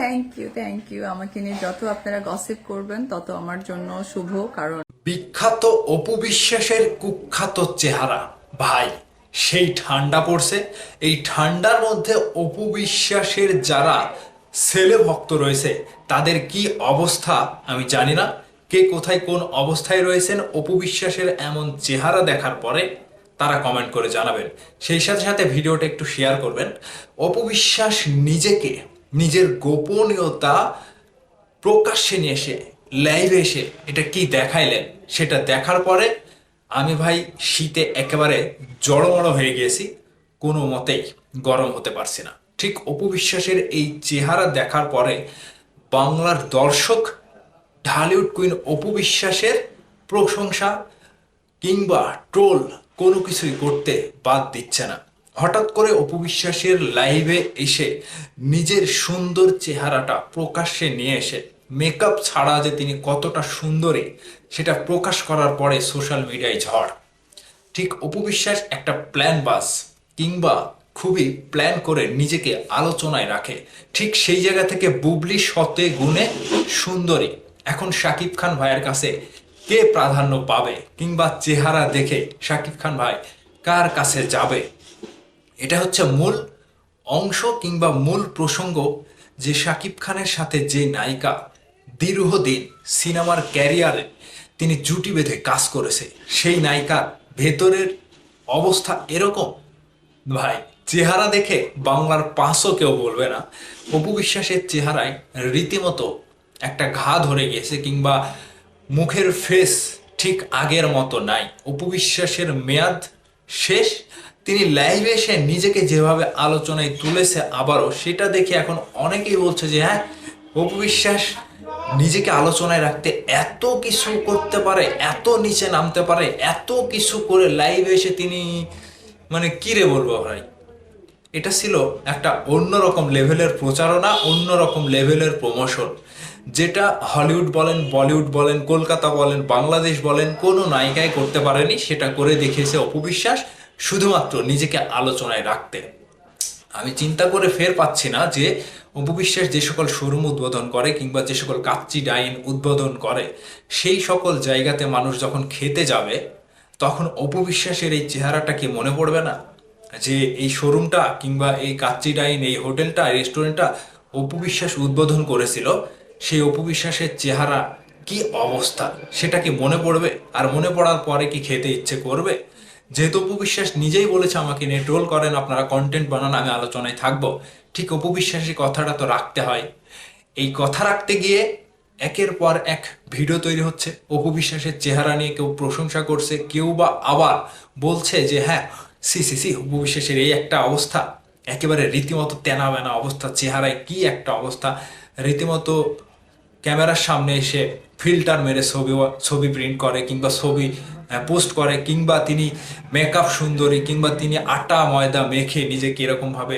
Thank you. আমাকে নিয়ে যত আপনারা গসিপ করবেন তত আমার জন্য শুভ, কারণ বিখ্যাত অপু বিশ্বাসের কুখ্যাত চেহারা ভাই, সেই ঠান্ডা পড়ছে। এই ঠান্ডার মধ্যে অপু বিশ্বাসের যারা ছেলে ভক্ত রয়েছে তাদের কি অবস্থা আমি জানি না। কে কোথায় কোন অবস্থায় রয়েছেন অপু বিশ্বাসের এমন চেহারা দেখার পরে তারা কমেন্ট করে জানাবেন। সেই সাথে সাথে ভিডিওটা একটু শেয়ার করবেন। অপু বিশ্বাস নিজেকে, নিজের গোপনীয়তা প্রকাশ্যে নিয়ে এসে লাইভে এসে এটা কি দেখাইলেন, সেটা দেখার পরে আমি ভাই শীতে একেবারে জড়মড় হয়ে গিয়েছি, কোনো মতেই গরম হতে পারছি না। ঠিক অপু বিশ্বাসের এই চেহারা দেখার পরে বাংলার দর্শক ঢালিউড কুইন অপু বিশ্বাসের প্রশংসা কিংবা ট্রোল কোনো কিছুই করতে বাদ দিচ্ছে না। হঠাৎ করে অপু বিশ্বাসের লাইভে এসে নিজের সুন্দর চেহারাটা প্রকাশ্যে নিয়ে এসে মেকআপ ছাড়া যে তিনি কতটা সুন্দরী সেটা প্রকাশ করার পরে সোশ্যাল মিডিয়ায় ঝড়। ঠিক অপু বিশ্বাস একটা প্ল্যান বাস কিংবা খুবই প্ল্যান করে নিজেকে আলোচনায় রাখে। ঠিক সেই জায়গা থেকে বুবলি শতে গুণে সুন্দরী। এখন শাকিব খান ভাইয়ের কাছে কে প্রাধান্য পাবে কিংবা চেহারা দেখে শাকিব খান ভাই কার কাছে যাবে, এটা হচ্ছে মূল অংশ কিংবা মূল প্রসঙ্গ। যে শাকিব খানের সাথে যে নায়িকা দীর্ঘদিন সিনেমার ক্যারিয়ারে তিনি জুটি বেঁধে কাজ করেছে, সেই নায়িকার ভেতরের অবস্থা এরকম ভাই, চেহারা দেখে বাংলার পাঁচও কেউ বলবে না। অপু বিশ্বাসের চেহারায় রীতিমতো একটা ঘা ধরে গেছে কিংবা মুখের ফেস ঠিক আগের মতো নাই। অপু বিশ্বাসের মেয়াদ শেষ। তিনি লাইভে এসে নিজেকে যেভাবে আলোচনায় তুলেছে আবারও, সেটা দেখে এখন অনেকেই বলছে যে হ্যাঁ, অপু বিশ্বাস নিজেকে আলোচনায় রাখতে এত কিছু করতে পারে, এত নিচে নামতে পারে, এত কিছু করে লাইভে এসে তিনি মানে কি রে বলবো ভাই, এটা ছিল একটা অন্যরকম লেভেলের প্রচারণা, অন্যরকম লেভেলের প্রমোশন, যেটা হলিউড বলেন, বলিউড বলেন, কলকাতা বলেন, বাংলাদেশ বলেন, কোনো নায়িকাই করতে পারেনি। সেটা করে দেখিয়েছে অপু বিশ্বাস শুধুমাত্র নিজেকে আলোচনায় রাখতে। আমি চিন্তা করে ফের পাচ্ছি না যে অপু বিশ্বাস যে সকল শোরুম উদ্বোধন করে কিংবা যে সকল কাচ্চি ডাইন উদ্বোধন করে, সেই সকল জায়গাতে মানুষ যখন খেতে যাবে তখন অপু বিশ্বাসের এই চেহারাটা কি মনে পড়বে না? যে এই শোরুমটা কিংবা এই কাচ্চি ডাইন, এই হোটেলটা, রেস্টুরেন্টটা অপু বিশ্বাস উদ্বোধন করেছিল, সেই অপু বিশ্বাসের চেহারা কি অবস্থা সেটা কি মনে পড়বে? আর মনে পড়ার পরে কি খেতে ইচ্ছে করবে? যেহেতু অপু বিশ্বাস নিজেই বলেছে আমাকে নিয়ে ট্রোল করেন আপনারা, কন্টেন্ট বানান, আমি আলোচনায় থাকবো, ঠিক অপু বিশ্বাসের কথাটা তো রাখতে হয়। এই কথা রাখতে গিয়ে একের পর এক ভিডিও তৈরি হচ্ছে অপু বিশ্বাসের চেহারা নিয়ে, কেউ প্রশংসা করছে, কেউ বা আবার বলছে যে হ্যাঁ, সি সি সি অপু বিশ্বাসের এই একটা অবস্থা, একেবারে রীতিমতো তেনা বেনা অবস্থা, চেহারায় কি একটা অবস্থা, রীতিমতো ক্যামেরার সামনে এসে ফিল্টার মেরে ছবি ছবি প্রিন্ট করে কিংবা ছবি পোস্ট করে, কিংবা তিনি মেকআপ সুন্দরী, কিংবা তিনি আটা ময়দা মেখে নিজেকে এরকমভাবে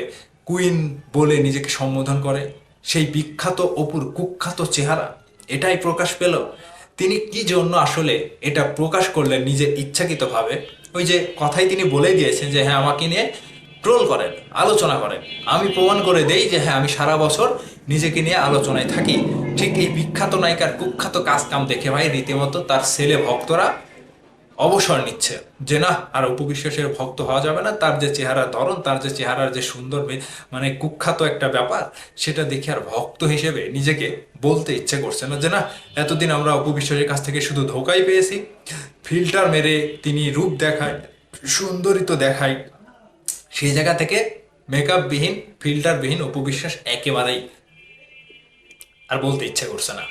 কুইন বলে নিজেকে সম্বোধন করে। সেই বিখ্যাত অপুর কুখ্যাত চেহারা এটাই প্রকাশ পেল। তিনি কি জন্য আসলে এটা প্রকাশ করলেন নিজের ইচ্ছাকৃতভাবে? ওই যে কথাই তিনি বলে দিয়েছেন যে হ্যাঁ, আমাকে নিয়ে ট্রোল করেন, আলোচনা করেন, আমি প্রমাণ করে দেই যে হ্যাঁ, আমি সারা বছর নিজেকে নিয়ে আলোচনায় থাকি। ঠিক এই বিখ্যাত নায়িকার কুখ্যাত কাজ কাম দেখে ভাই রীতিমতো তার ছেলে ভক্তরা অবসর নিচ্ছে যে না, আর অপু বিশ্বাসের ভক্ত হওয়া যাবে না। তার যে চেহারা ধরন, তার যে চেহারার যে সুন্দর মানে কুখ্যাত একটা ব্যাপার, সেটা দেখে আর ভক্ত হিসেবে নিজেকে বলতে ইচ্ছে করছে না যে না, এতদিন আমরা অপু বিশ্বাসের কাছ থেকে শুধু ধোকাই পেয়েছি। ফিল্টার মেরে তিনি রূপ দেখায়, সুন্দরী তো দেখায়, সেই জায়গা থেকে মেকআপ বিহীন, ফিল্টার বিহীন অপু বিশ্বাস একেবারেই আর বলতে ইচ্ছে করছে না।